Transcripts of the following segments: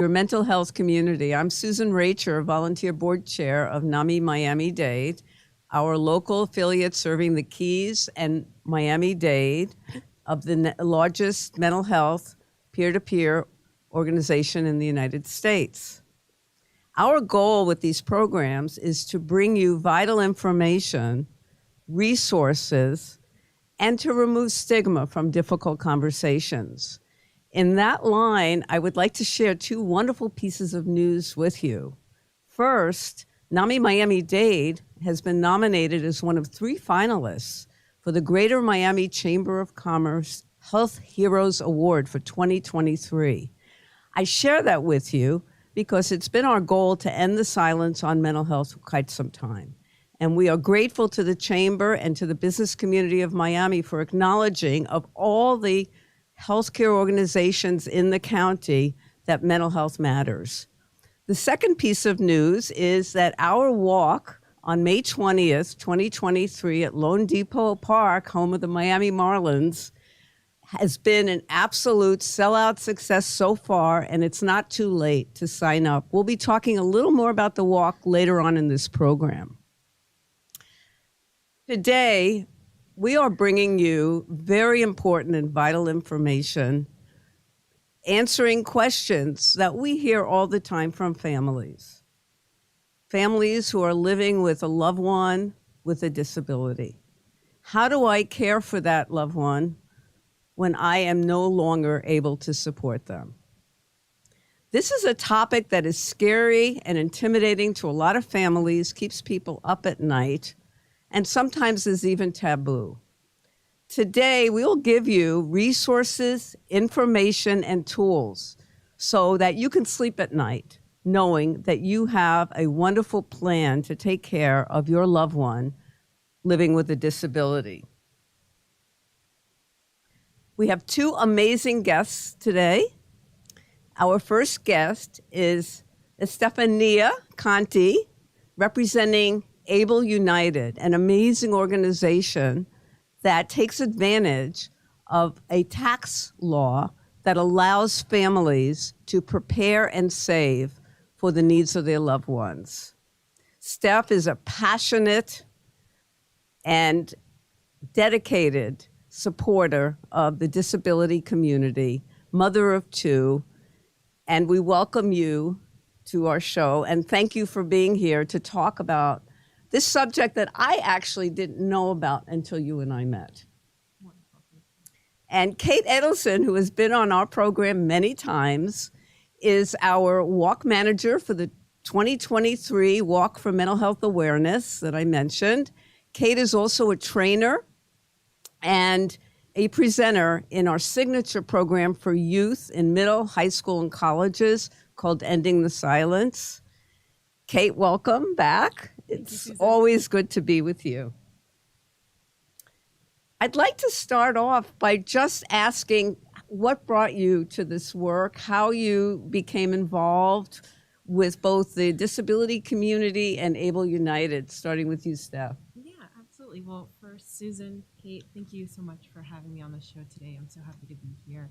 your mental health community. I'm Susan Racher, volunteer board chair of NAMI Miami-Dade, our local affiliate serving the Keys and Miami-Dade of the largest mental health peer-to-peer organization in the United States. Our goal with these programs is to bring you vital information, resources, and to remove stigma from difficult conversations. In that line, I would like to share two wonderful pieces of news with you. First, NAMI Miami-Dade has been nominated as one of 3 finalists for the Greater Miami Chamber of Commerce Health Heroes Award for 2023. I share that with you because it's been our goal to end the silence on mental health for quite some time. And we are grateful to the Chamber and to the business community of Miami for acknowledging of all the healthcare organizations in the county that mental health matters. The second piece of news is that our walk on May 20th, 2023 at Lone Depot Park, home of the Miami Marlins, has been an absolute sellout success so far, and it's not too late to sign up. We'll be talking a little more about the walk later on in this program. Today, we are bringing you very important and vital information, answering questions that we hear all the time from families. Families who are living with a loved one with a disability. How do I care for that loved one when I am no longer able to support them? This is a topic that is scary and intimidating to a lot of families, keeps people up at night, and sometimes is even taboo. Today, we will give you resources, information, and tools so that you can sleep at night knowing that you have a wonderful plan to take care of your loved one living with a disability. We have 2 amazing guests today. Our first guest is Stephania Conti, representing Able United, an amazing organization that takes advantage of a tax law that allows families to prepare and save for the needs of their loved ones. Steph is a passionate and dedicated supporter of the disability community, mother of 2, and we welcome you to our show and thank you for being here to talk about this subject that I actually didn't know about until you and I met. And Kate Edelson, who has been on our program many times, is our walk manager for the 2023 Walk for Mental Health Awareness that I mentioned. Kate is also a trainer and a presenter in our signature program for youth in middle, high school, and colleges called Ending the Silence. Kate, welcome back. It's always good to be with you. I'd like to start off by just asking what brought you to this work, how you became involved with both the disability community and Able United, starting with you, Steph. Yeah, absolutely. Well, first, Susan, Kate, thank you so much for having me on the show today. I'm so happy to be here.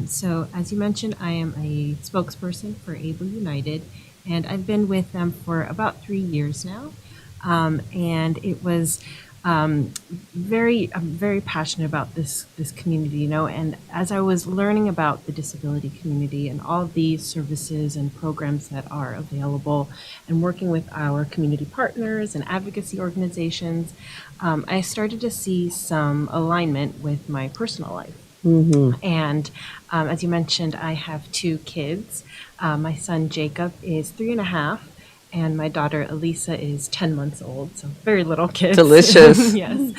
So as you mentioned, I am a spokesperson for Able United, and I've been with them for about 3 years now. And it was I'm very passionate about this community, you know, and as I was learning about the disability community and all the services and programs that are available and working with our community partners and advocacy organizations, I started to see some alignment with my personal life. Mm-hmm. And as you mentioned, I have 2 kids. My son Jacob is 3.5. And my daughter, Elisa, is 10 months old, so very little kids. Delicious. Yes.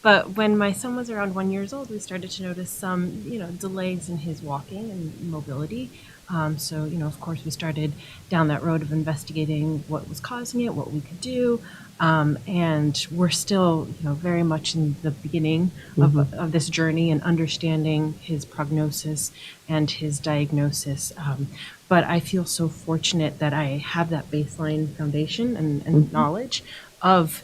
But when my son was around 1 year old, we started to notice some, delays in his walking and mobility. So, of course, we started down that road of investigating what was causing it, what we could do. And we're still, very much in the beginning of this journey and understanding his prognosis and his diagnosis. But I feel so fortunate that I have that baseline foundation and knowledge of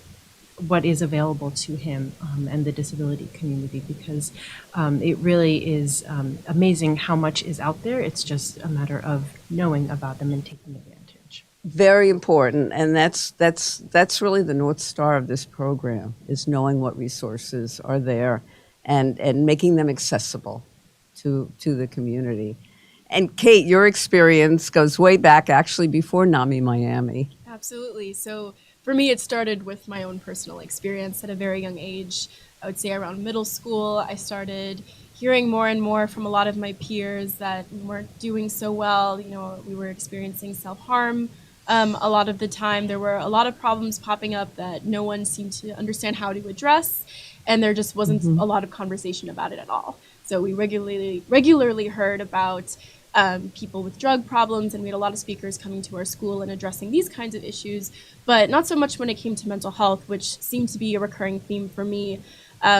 what is available to him and the disability community, because it really is amazing how much is out there. It's just a matter of knowing about them and taking advantage. Very important, and that's really the North Star of this program, is knowing what resources are there and making them accessible to the community. And Kate, your experience goes way back, actually, before NAMI Miami. Absolutely. So for me, it started with my own personal experience at a very young age. I would say around middle school, I started hearing more and more from a lot of my peers that we weren't doing so well. You know, we were experiencing self-harm. A lot of the time, there were a lot of problems popping up that no one seemed to understand how to address, and there just wasn't a lot of conversation about it at all. So we regularly heard about people with drug problems, and we had a lot of speakers coming to our school and addressing these kinds of issues, but not so much when it came to mental health, which seemed to be a recurring theme for me,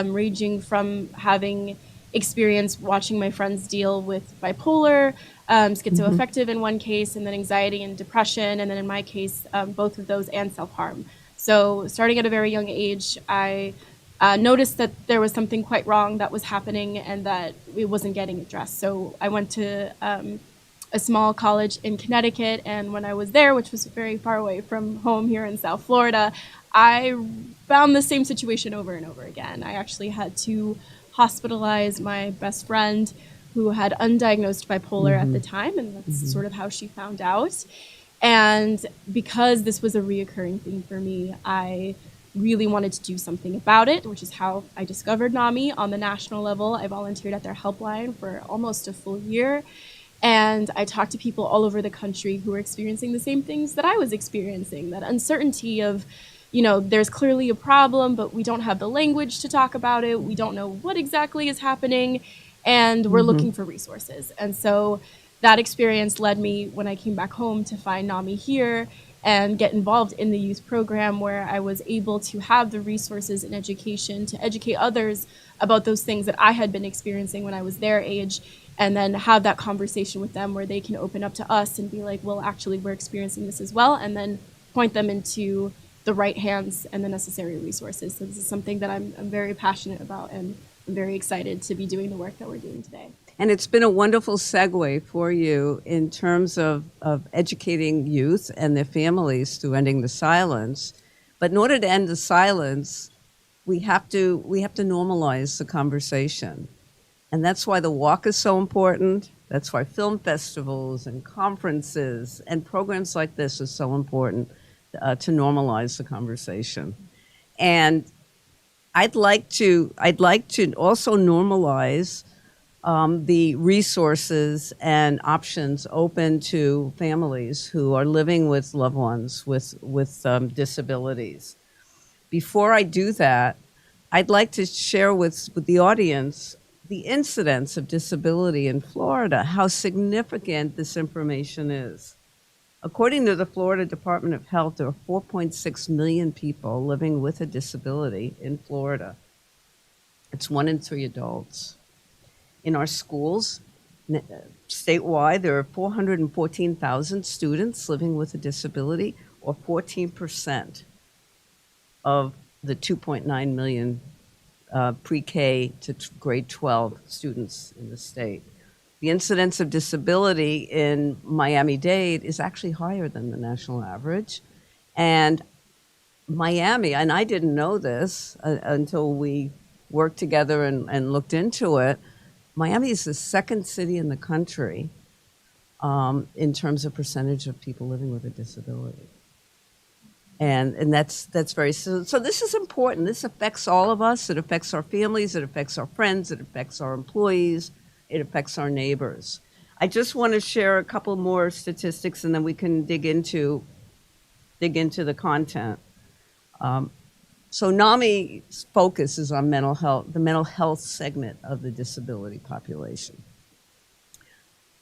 ranging from having experience watching my friends deal with bipolar, schizoaffective in one case, and then anxiety and depression, and then in my case, both of those and self-harm. So starting at a very young age, I noticed that there was something quite wrong that was happening and that it wasn't getting addressed. So I went to a small college in Connecticut, and when I was there, which was very far away from home here in South Florida, I found the same situation over and over again. I actually had to hospitalize my best friend who had undiagnosed bipolar at the time, and that's sort of how she found out. And because this was a reoccurring thing for me, I really wanted to do something about it, which is how I discovered NAMI on the national level. I volunteered at their helpline for almost a full year. And I talked to people all over the country who were experiencing the same things that I was experiencing, that uncertainty of, you know, there's clearly a problem, but we don't have the language to talk about it. We don't know what exactly is happening, and we're looking for resources. And so that experience led me, when I came back home, to find NAMI here and get involved in the youth program, where I was able to have the resources and education to educate others about those things that I had been experiencing when I was their age, and then have that conversation with them where they can open up to us and be like, well, actually, we're experiencing this as well, and then point them into the right hands and the necessary resources. So this is something that I'm very passionate about, and I'm very excited to be doing the work that we're doing today. And it's been a wonderful segue for you in terms of educating youth and their families through ending the silence. But in order to end the silence, we have to normalize the conversation. And that's why the walk is so important. That's why film festivals and conferences and programs like this are so important to normalize the conversation. And I'd like to also normalize the resources and options open to families who are living with loved ones with disabilities. Before I do that, I'd like to share with the audience the incidence of disability in Florida, how significant this information is. According to the Florida Department of Health, there are 4.6 million people living with a disability in Florida. It's 1 in 3 adults. In our schools, statewide, there are 414,000 students living with a disability, or 14% of the 2.9 million pre-K to grade 12 students in the state. The incidence of disability in Miami-Dade is actually higher than the national average. And Miami, and I didn't know this until we worked together and looked into it, Miami is the second city in the country in terms of percentage of people living with a disability. And that's very, so this is important. This affects all of us. It affects our families. It affects our friends. It affects our employees. It affects our neighbors. I just want to share a couple more statistics, and then we can dig into the content. So NAMI's focus is on mental health, the mental health segment of the disability population.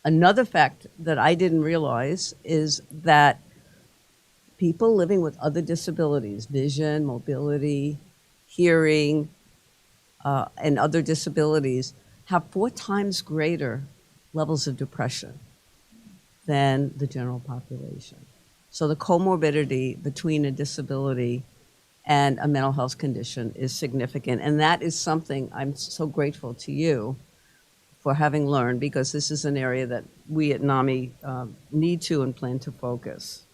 Another fact that I didn't realize is that people living with other disabilities, vision, mobility, hearing, and other disabilities, have 4 times greater levels of depression than the general population. So the comorbidity between a disability and a mental health condition is significant. And that is something I'm so grateful to you for having learned, because this is an area that we at NAMI need to and plan to focus.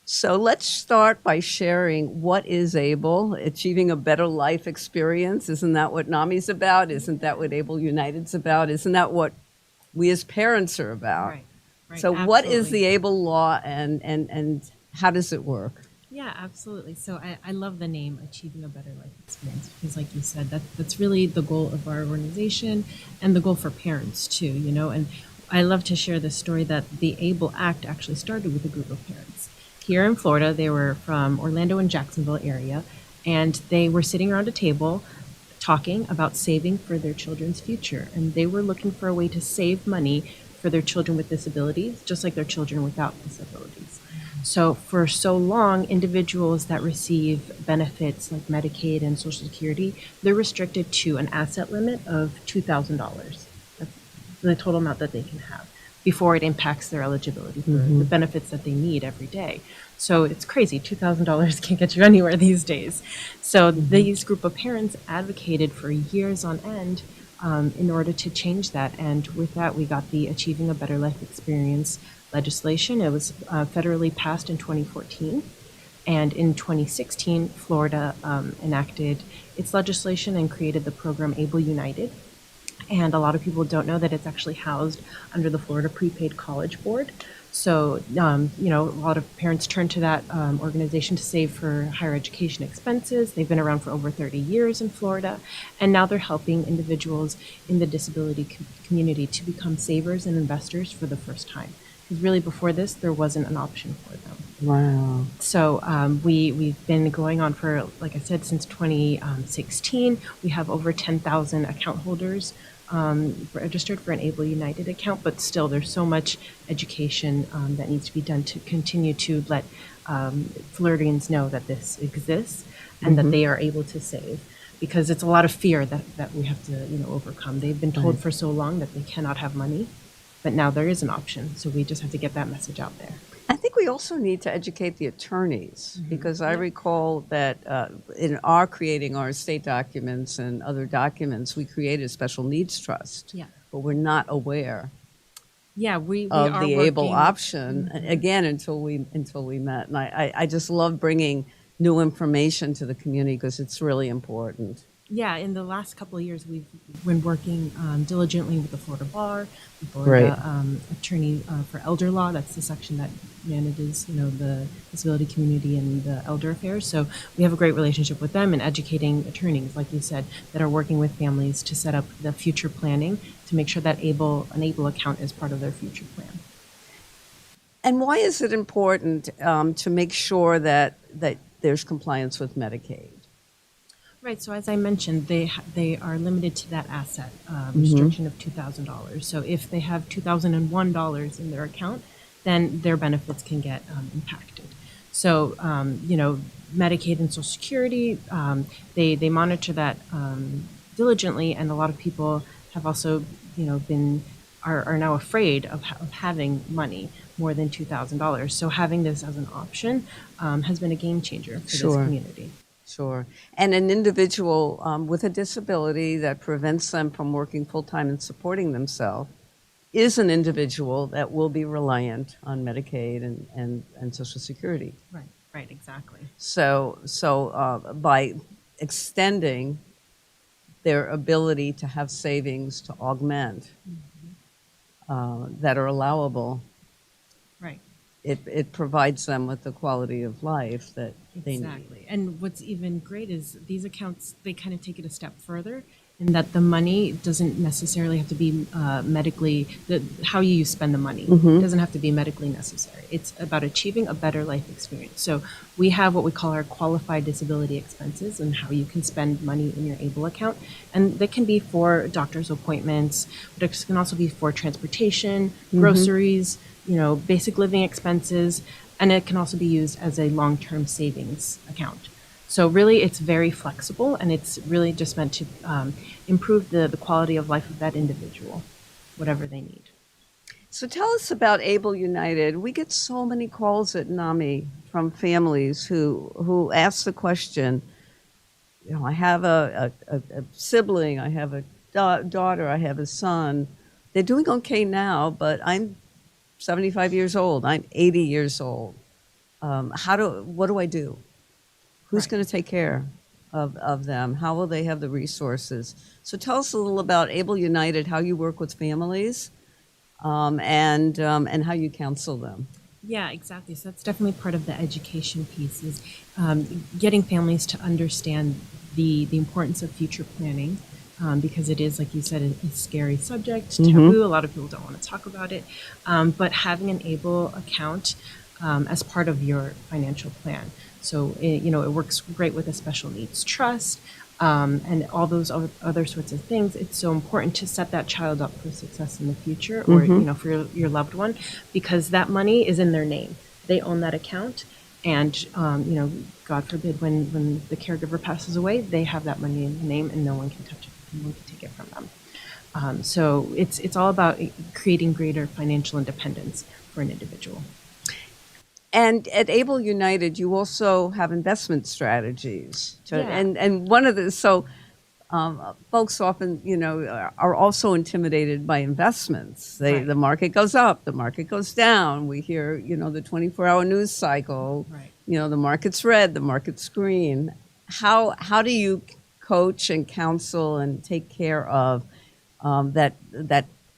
So let's start by sharing what is ABLE, achieving a better life experience. Isn't that what NAMI's about? Isn't that what ABLE United's about? Isn't that what we as parents are about? Right. Right. So what is Absolutely. the ABLE law, and how does it work? Yeah, absolutely. So I love the name, Achieving a Better Life Experience, because like you said, that's really the goal of our organization and the goal for parents too, you know. And I love to share the story that the ABLE Act actually started with a group of parents. Here in Florida, they were from Orlando and Jacksonville area, and they were sitting around a table talking about saving for their children's future. And they were looking for a way to save money for their children with disabilities, just like their children without disabilities. So for so long, individuals that receive benefits like Medicaid and Social Security, they're restricted to an asset limit of $2,000. That's the total amount that they can have before it impacts their eligibility for the benefits that they need every day. So it's crazy. $2,000 can't get you anywhere these days. So these group of parents advocated for years on end in order to change that. And with that, we got the Achieving a Better Life Experience legislation. It was federally passed in 2014. And in 2016, Florida enacted its legislation and created the program ABLE United. And a lot of people don't know that it's actually housed under the Florida Prepaid College Board. So, you know, a lot of parents turn to that organization to save for higher education expenses. They've been around for over 30 years in Florida, and now they're helping individuals in the disability community to become savers and investors for the first time. Because really, before this, there wasn't an option for them. Wow. So we've been going on for, like I said, since 2016. We have over 10,000 account holders registered for an ABLE United account, but still there's so much education that needs to be done to continue to let Floridians know that this exists and that they are able to save. Because it's a lot of fear that we have to, you know, overcome. They've been told for so long that they cannot have money, but now there is an option. So we just have to get that message out there. I think we also need to educate the attorneys, because I recall that in our creating our estate documents and other documents, we created a special needs trust. Yeah. But we're not aware Yeah, we of are the ABLE working- option again until we met. And I just love bringing new information to the community because it's really important. Yeah, in the last couple of years, we've been working diligently with the Florida Bar, the Florida Attorney for Elder Law. That's the section that manages, you know, the disability community and the elder affairs. So we have a great relationship with them and educating attorneys, like you said, that are working with families to set up the future planning to make sure that an ABLE account is part of their future plan. And why is it important to make sure that there's compliance with Medicaid? Right. So as I mentioned, they are limited to that asset restriction of $2,000. So if they have $2,001 in their account, then their benefits can get impacted. So you know, Medicaid and Social Security, they monitor that diligently, and a lot of people have also, you know, are now afraid of having money more than $2,000. So having this as an option has been a game changer for this community. Sure. And an individual with a disability that prevents them from working full-time and supporting themselves is an individual that will be reliant on Medicaid and Social Security. Right, exactly. So by extending their ability to have savings to augment that are allowable, Right. it provides them with the quality of life that they need. Exactly. And what's even great is these accounts, they kind of take it a step further in that the money doesn't necessarily have to be how you spend the money. It doesn't have to be medically necessary. It's about achieving a better life experience. So we have what we call our qualified disability expenses and how you can spend money in your ABLE account. And that can be for doctor's appointments, but it can also be for transportation, groceries, you know, basic living expenses, and it can also be used as a long-term savings account. So really, it's very flexible, and it's really just meant to improve the quality of life of that individual, whatever they need. So tell us about Able United. We get so many calls at NAMI from families who ask the question, you know, I have a sibling, I have a daughter, I have a son. They're doing okay now, but I'm 75 years old. I'm 80 years old. What do I do? Who's Right. going to take care of them? How will they have the resources? So tell us a little about Able United, how you work with families, and how you counsel them. Yeah, exactly. So that's definitely part of the education piece is getting families to understand the importance of future planning because it is, like you said, a scary subject, taboo. A lot of people don't want to talk about it. But having an ABLE account as part of your financial plan. So, it works great with a special needs trust. And all those other sorts of things, it's so important to set that child up for success in the future or, for your loved one, because that money is in their name. They own that account. And, God forbid, when the caregiver passes away, they have that money in their name and no one can touch it. No one can take it from them. So it's all about creating greater financial independence for an individual. And at Able United, you also have investment strategies. Yeah. And one of the, folks often, are also intimidated by investments. Right. The market goes up, the market goes down. We hear, the 24-hour news cycle. Right. The market's red, the market's green. How do you coach and counsel and take care of that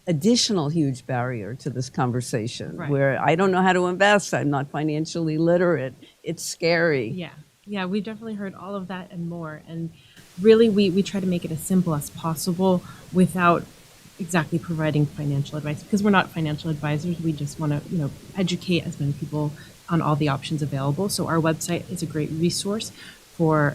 additional huge barrier to this conversation, Right. where I don't know how to invest, I'm not financially literate, it's scary. Yeah, we've definitely heard all of that and more. And really, we try to make it as simple as possible without exactly providing financial advice, because we're not financial advisors. We just want to, educate as many people on all the options available. So our website is a great resource for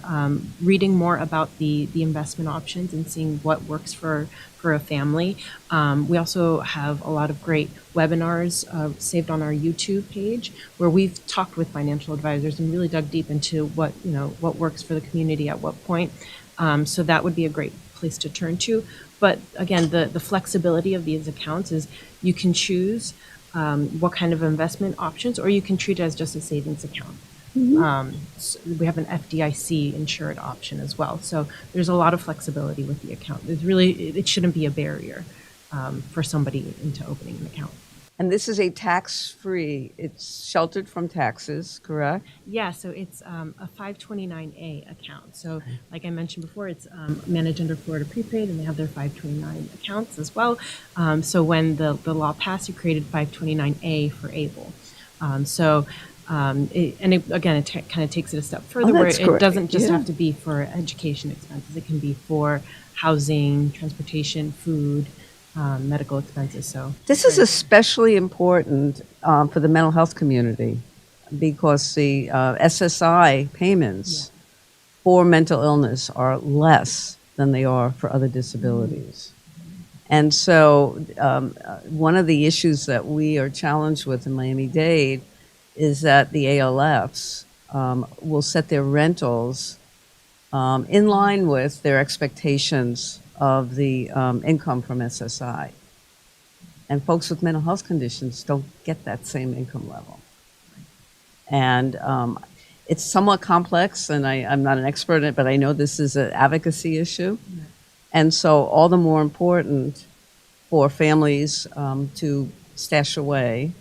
reading more about the investment options and seeing what works for a family. We also have a lot of great webinars saved on our YouTube page where we've talked with financial advisors and really dug deep into what works for the community at what point. So that would be a great place to turn to. But again, the flexibility of these accounts is you can choose what kind of investment options, or you can treat it as just a savings account. So we have an FDIC insured option as well. So there's a lot of flexibility with the account. It shouldn't be a barrier for somebody into opening an account. And this is a tax-free, it's sheltered from taxes, correct? Yeah, so it's a 529A account. So like I mentioned before, it's managed under Florida Prepaid, and they have their 529 accounts as well. So when the law passed, it created 529A for ABLE. It kind of takes it a step further, where it doesn't just have to be for education expenses. It can be for housing, transportation, food, medical expenses. So This is especially important for the mental health community, because the SSI payments for mental illness are less than they are for other disabilities. And so one of the issues that we are challenged with in Miami-Dade is that the ALFs will set their rentals in line with their expectations of the income from SSI. And folks with mental health conditions don't get that same income level. And it's somewhat complex, and I'm not an expert in it, but I know this is an advocacy issue. And so all the more important for families to stash away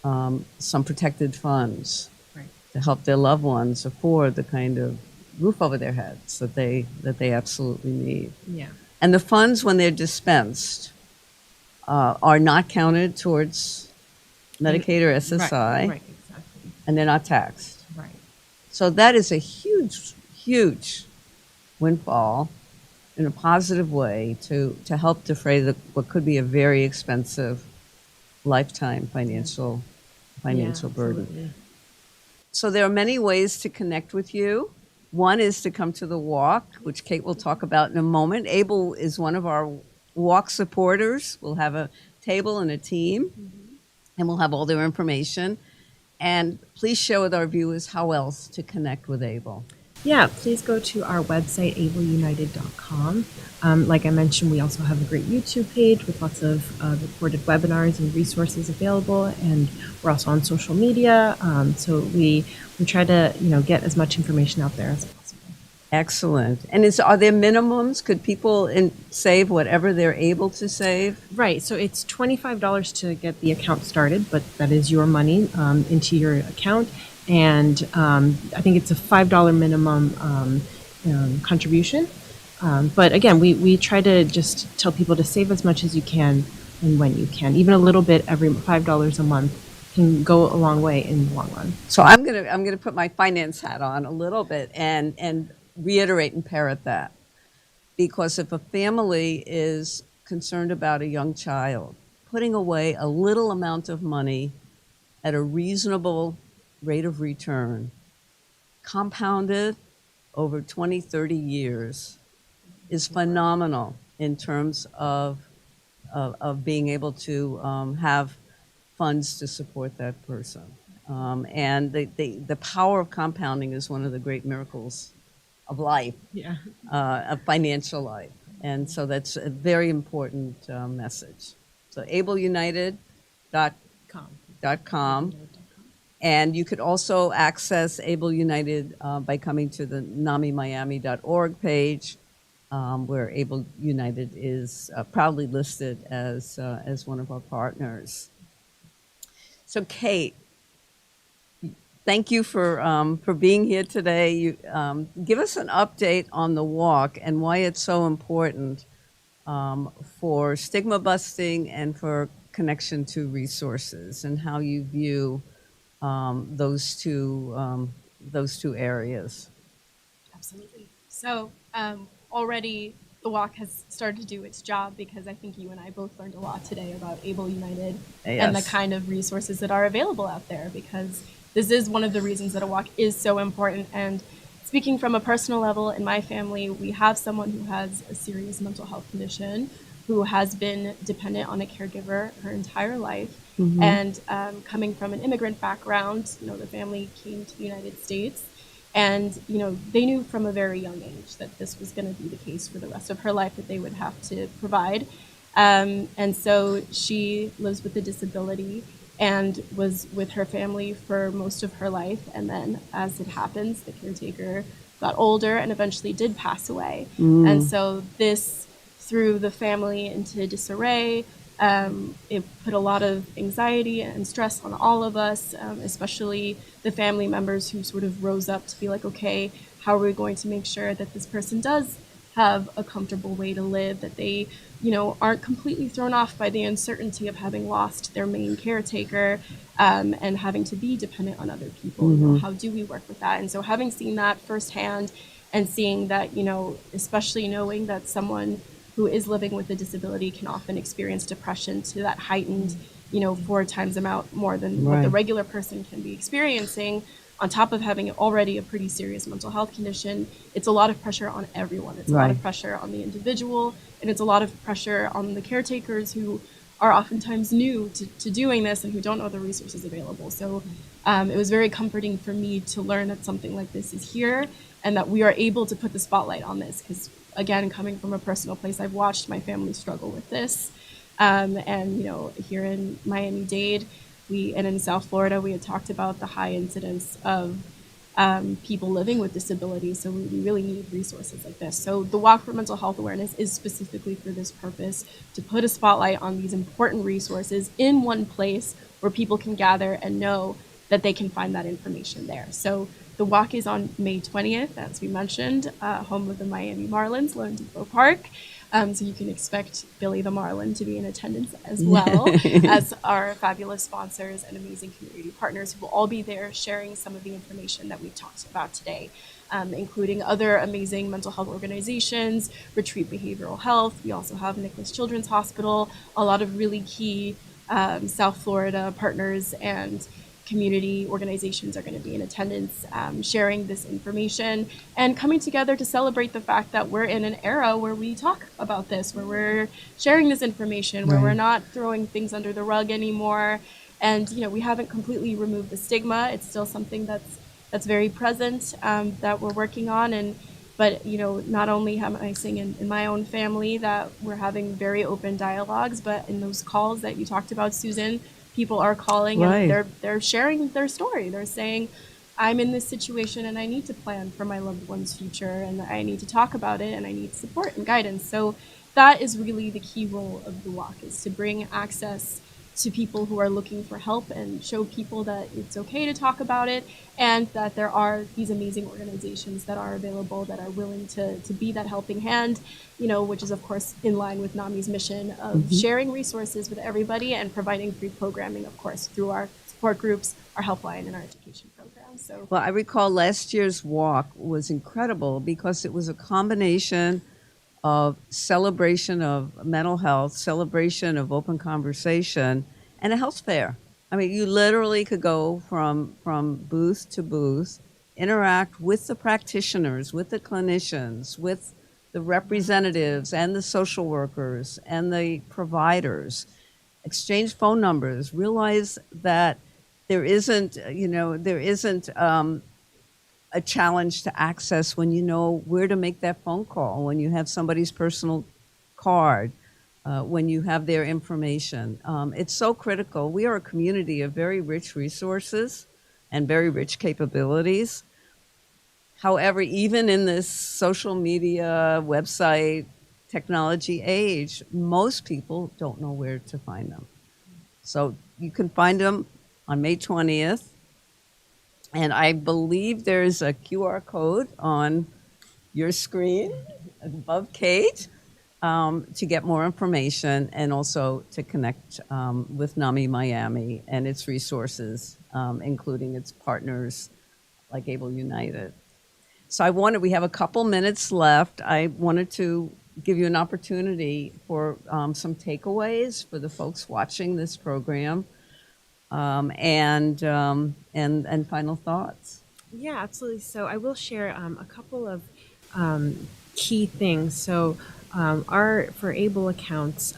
some protected funds to help their loved ones afford the kind of roof over their heads that they absolutely need. Yeah. And the funds, when they're dispensed, are not counted towards Medicaid or SSI, Right, exactly. and they're not taxed. Right. So that is a huge, huge windfall in a positive way to help defray what could be a very expensive lifetime financial burden. Absolutely. So there are many ways to connect with you. One is to come to the walk, which Kate will talk about in a moment. Able is one of our walk supporters. We'll have a table and a team, and we'll have all their information. And please share with our viewers how else to connect with Able. Yeah, please go to our website, ableunited.com. Like I mentioned, we also have a great YouTube page with lots of recorded webinars and resources available, and we're also on social media. So we try to get as much information out there as possible. Excellent. And are there minimums? Could people save whatever they're able to save? Right. So it's $25 to get the account started, but that is your money into your account. And I think it's a $5 minimum contribution. But again, we try to just tell people to save as much as you can and when you can. Even a little bit every $5 a month can go a long way in the long run. So I'm gonna put my finance hat on a little bit and reiterate and parrot that. Because if a family is concerned about a young child, putting away a little amount of money at a reasonable rate of return, compounded over 20, 30 years, is phenomenal in terms of being able to have funds to support that person. And the power of compounding is one of the great miracles of life, Yeah. of financial life. And so that's a very important message. So ableunited.com. And you could also access Able United by coming to the NAMImiami.org page, where Able United is proudly listed as one of our partners. So, Kate, thank you for being here today. You, give us an update on the walk and why it's so important for stigma busting and for connection to resources, and how you view those two areas. Absolutely. So already the walk has started to do its job, because I think you and I both learned a lot today about Able United and the Yes. kind of resources that are available out there, because this is one of the reasons that a walk is so important. And speaking from a personal level, in my family, we have someone who has a serious mental health condition, who has been dependent on a caregiver her entire life. And coming from an immigrant background, the family came to the United States, and they knew from a very young age that this was going to be the case for the rest of her life, that they would have to provide. And so she lives with a disability and was with her family for most of her life. And then, as it happens, the caretaker got older and eventually did pass away. And so this threw the family into disarray. It put a lot of anxiety and stress on all of us, especially the family members who sort of rose up to be like, okay, how are we going to make sure that this person does have a comfortable way to live, that they, aren't completely thrown off by the uncertainty of having lost their main caretaker, and having to be dependent on other people. How do we work with that? And so having seen that firsthand, and seeing that, especially knowing that someone who is living with a disability can often experience depression to that heightened, 4 times amount more than what the regular person can be experiencing, on top of having already a pretty serious mental health condition, it's a lot of pressure on everyone. It's a lot of pressure on the individual, and it's a lot of pressure on the caretakers, who are oftentimes new to doing this and who don't know the resources available. So it was very comforting for me to learn that something like this is here, and that we are able to put the spotlight on this, because again, coming from a personal place, I've watched my family struggle with this. And, here in Miami-Dade, and in South Florida, we had talked about the high incidence of people living with disabilities. So we really need resources like this. So the Walk for Mental Health Awareness is specifically for this purpose, to put a spotlight on these important resources in one place where people can gather and know that they can find that information there. So the walk is on May 20th, as we mentioned, home of the Miami Marlins, Lone Depot Park. So you can expect Billy the Marlin to be in attendance as well as our fabulous sponsors and amazing community partners, who will all be there sharing some of the information that we've talked about today, including other amazing mental health organizations, Retreat Behavioral Health. We also have Nicholas Children's Hospital, a lot of really key South Florida partners and community organizations are going to be in attendance, sharing this information and coming together to celebrate the fact that we're in an era where we talk about this, where we're sharing this information, where we're not throwing things under the rug anymore. And, we haven't completely removed the stigma. It's still something that's that's very present, that we're working on. But not only am I seeing in my own family that we're having very open dialogues, but in those calls that you talked about, Susan, people are calling and Right. they're sharing their story. They're saying, I'm in this situation and I need to plan for my loved one's future and I need to talk about it and I need support and guidance. So that is really the key role of the walk, is to bring access to people who are looking for help and show people that it's okay to talk about it, and that there are these amazing organizations that are available, that are willing to be that helping hand, which is of course in line with NAMI's mission of sharing resources with everybody and providing free programming, of course, through our support groups, our helpline, and our education programs. So Well, I recall last year's walk was incredible because it was a combination of celebration of mental health, celebration of open conversation, and a health fair. I mean, you literally could go from booth to booth, interact with the practitioners, with the clinicians, with the representatives and the social workers and the providers, exchange phone numbers, realize that there isn't a challenge to access when you know where to make that phone call, when you have somebody's personal card, when you have their information. It's so critical. We are a community of very rich resources and very rich capabilities. However, even in this social media, website, technology age, most people don't know where to find them. So you can find them on May 20th. And I believe there's a QR code on your screen above Kate, to get more information and also to connect with NAMI Miami and its resources, including its partners like Able United. So we have a couple minutes left. I wanted to give you an opportunity for some takeaways for the folks watching this program, and final thoughts. Yeah, absolutely. So I will share a couple of key things. So for ABLE accounts,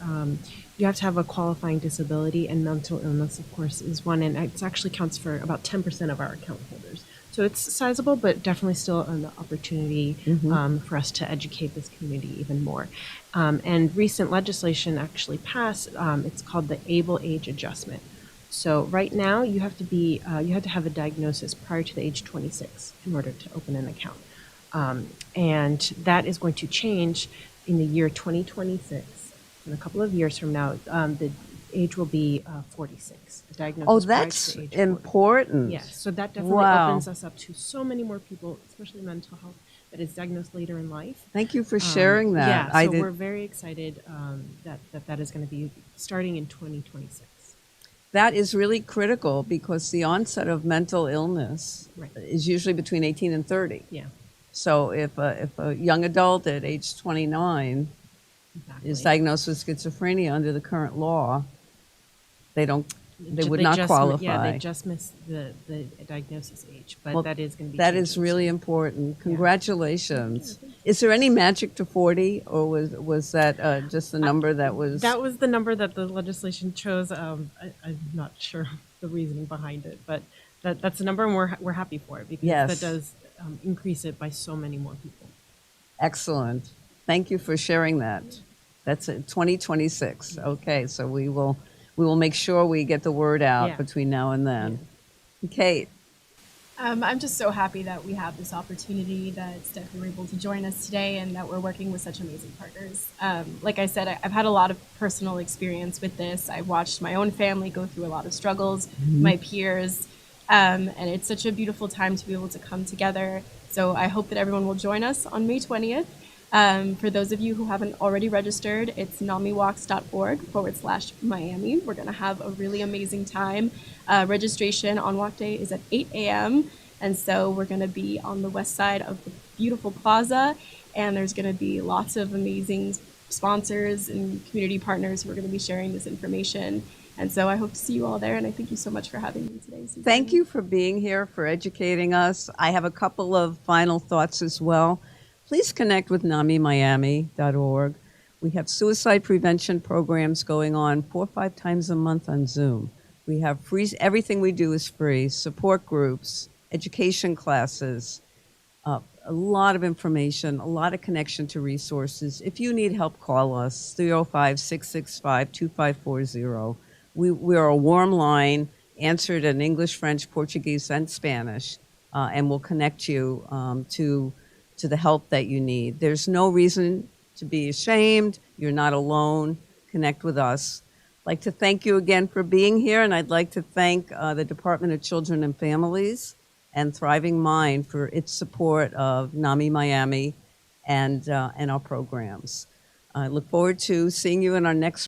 you have to have a qualifying disability, and mental illness, of course, is one, and it actually counts for about 10% of our account holders. So it's sizable, but definitely still an opportunity for us to educate this community even more. And recent legislation actually passed. It's called the ABLE Age Adjustment. So right now, you have to have a diagnosis prior to the age 26 in order to open an account. And that is going to change in the year 2026. In a couple of years from now, the age will be 46. The diagnosis Oh, prior to that's the age of 40. important. Yes, so that definitely Wow. opens us up to so many more people, especially mental health, that is diagnosed later in life. Thank you for sharing that. Yeah, so we're very excited that is going to be starting in 2026. That is really critical because the onset of mental illness Right. is usually between 18 and 30. Yeah, So if a young adult at age 29 exactly. is diagnosed with schizophrenia under the current law, they would They not just qualify. Yeah, they just missed the diagnosis age, but Well, that is going to be That is changing really soon. important. Congratulations. Thank you. Is there any magic to 40, or was that just the number that was? That was the number that the legislation chose. I'm not sure the reasoning behind it, but that's the number, and we're happy for it because Yes. that does increase it by so many more people. Excellent. Thank you for sharing that. That's it, 2026. Okay, so we will make sure we get the word out Yeah. between now and then. Kate. I'm just so happy that we have this opportunity, that Steph, you were able to join us today, and that we're working with such amazing partners. Like I said, I've had a lot of personal experience with this. I've watched my own family go through a lot of struggles, my peers, and it's such a beautiful time to be able to come together. So I hope that everyone will join us on May 20th. For those of you who haven't already registered, it's namiwalks.org/Miami. We're going to have a really amazing time. Registration on walk day is at 8 a.m. And so we're going to be on the west side of the beautiful plaza. And there's going to be lots of amazing sponsors and community partners who are going to be sharing this information. And so I hope to see you all there. And I thank you so much for having me today, Susan. Thank you for being here, for educating us. I have a couple of final thoughts as well. Please connect with NAMIMiami.org. We have suicide prevention programs going on 4 or 5 times a month on Zoom. We have free, everything we do is free, support groups, education classes, a lot of information, a lot of connection to resources. If you need help, call us, 305-665-2540. We are a warm line, answered in English, French, Portuguese, and Spanish, and we'll connect you to the help that you need. There's no reason to be ashamed. You're not alone. Connect with us. I'd like to thank you again for being here, and I'd like to thank the Department of Children and Families and Thriving Mind for its support of NAMI Miami and our programs. I look forward to seeing you in our next